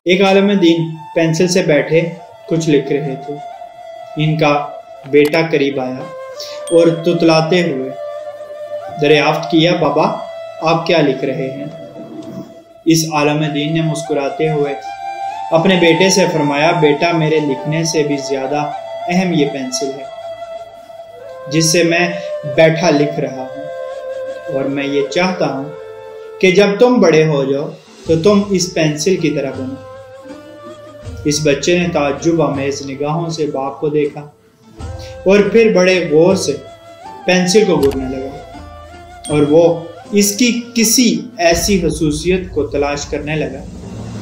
ایک عالم دین پینسل سے بیٹھے کچھ لکھ رہے تھے۔ ان کا بیٹا قریب آیا اور تتلاتے ہوئے دریافت کیا، بابا آپ کیا لکھ رہے ہیں؟ اس عالم دین نے مسکراتے ہوئے اپنے بیٹے سے فرمایا، بیٹا میرے لکھنے سے بھی زیادہ اہم یہ پینسل ہے جس سے میں بیٹھا لکھ رہا ہوں، اور میں یہ چاہتا ہوں کہ جب تم بڑے ہو جاؤ تو تم اس پینسل کی طرح بنو۔ اس بچے نے تعجب آمیز نگاہوں سے باپ کو دیکھا اور پھر بڑے غور سے پینسل کو گھورنے لگا، اور وہ اس کی کسی ایسی خصوصیت کو تلاش کرنے لگا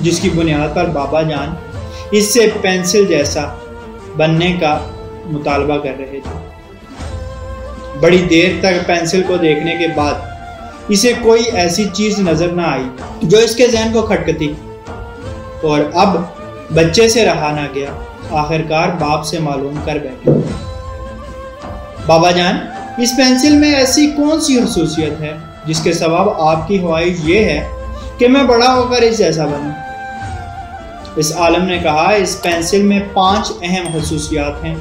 جس کی بنیاد پر بابا جان اس سے پینسل جیسا بننے کا مطالبہ کر رہے تھے۔ بڑی دیر تک پینسل کو دیکھنے کے بعد اسے کوئی ایسی چیز نظر نہ آئی جو اس کے ذہن کو کھٹکتی، اور اب بچے سے رہا نہ گیا۔ آخرکار باپ سے معلوم کر بیٹھے، بابا جان اس پینسل میں ایسی کون سی خصوصیت ہے جس کے سبب آپ کی خواہش یہ ہے کہ میں بڑا ہو کر اس جیسا بنوں؟ اس عالم نے کہا، اس پینسل میں 5 اہم خصوصیات ہیں،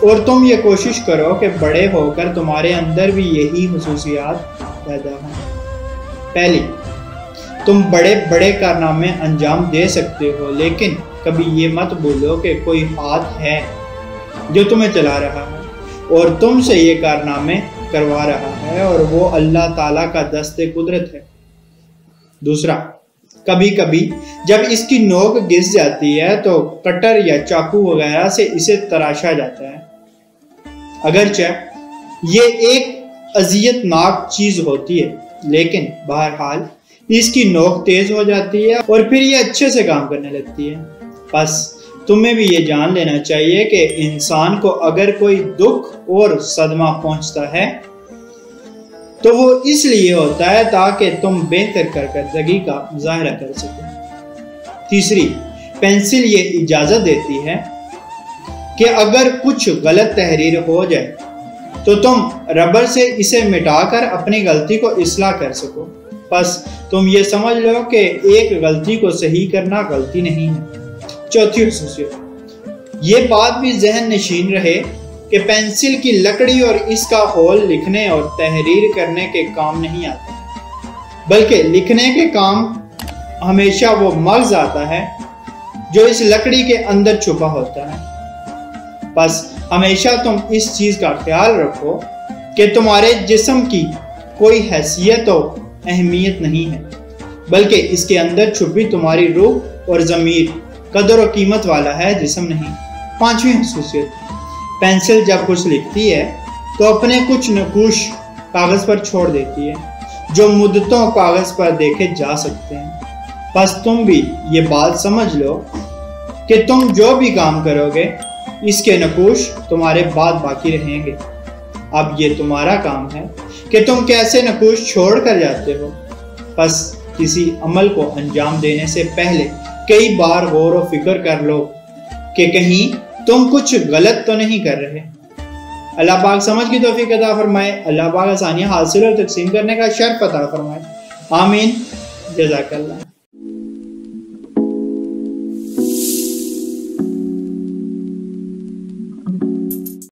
اور تم یہ کوشش کرو کہ بڑے ہو کر تمہارے اندر بھی یہی خصوصیات پیدا ہوں۔ پہلی، تم بڑے بڑے کارنامے انجام دے سکتے ہو، لیکن کبھی یہ مت بھولو کہ کوئی ہاتھ ہے جو تمہیں چلا رہا ہے اور تم سے یہ کارنامے کروا رہا ہے، اور وہ اللہ تعالیٰ کا دست قدرت ہے۔ دوسرا، کبھی کبھی جب اس کی نوک گھس جاتی ہے تو کٹر یا چاقو وغیرہ سے اسے تراشا جاتا ہے۔ اگرچہ یہ ایک اذیت ناک چیز ہوتی ہے، لیکن بہرحال اس کی نوک تیز ہو جاتی ہے اور پھر یہ اچھے سے کام کرنے لگتی ہے۔ بس تمہیں بھی یہ جان لینا چاہیے کہ انسان کو اگر کوئی دکھ اور صدمہ پہنچتا ہے تو وہ اس لیے ہوتا ہے تاکہ تم بہتر کارکردگی کا مظاہرہ کر سکو۔ تیسری، پینسل یہ اجازت دیتی ہے کہ اگر کچھ غلط تحریر ہو جائے تو تم ربر سے اسے مٹا کر اپنی غلطی کو اصلاح کر سکو۔ بس تم یہ سمجھ لو کہ ایک غلطی کو صحیح کرنا غلطی نہیں ہے۔ چوتھی خصوصیت، یہ بات بھی ذہن نشین رہے کہ پینسل کی لکڑی اور اس کا ہول لکھنے اور تحریر کرنے کے کام نہیں آتا، بلکہ لکھنے کے کام ہمیشہ وہ مغز آتا ہے جو اس لکڑی کے اندر چھپا ہوتا ہے۔ بس ہمیشہ تم اس چیز کا خیال رکھو کہ تمہارے جسم کی کوئی حیثیت و اہمیت نہیں ہے، بلکہ اس کے اندر چھپی تمہاری روح اور ضمیر قدر و قیمت والا ہے، جسم نہیں۔ پانچویں خصوصیت، پینسل جب کچھ لکھتی ہے تو اپنے کچھ نقوش کاغذ پر چھوڑ دیتی ہے جو مدتوں کاغذ پر دیکھے جا سکتے ہیں۔ بس تم بھی یہ بات سمجھ لو کہ تم جو بھی کام کرو گے اس کے نقوش تمہارے بعد باقی رہیں گے۔ اب یہ تمہارا کام ہے کہ تم کیسے نقوش چھوڑ کر جاتے ہو۔ بس کسی عمل کو انجام دینے سے پہلے کئی بار غور و فکر کر لو کہ کہیں تم کچھ غلط تو نہیں کر رہے۔ اللہ پاک سمجھ کی توفیق عطا فرمائے۔ اللہ پاک آسانیاں حاصل اور تقسیم کرنے کا شرف عطا فرمائے۔ آمین۔ جزاک اللہ۔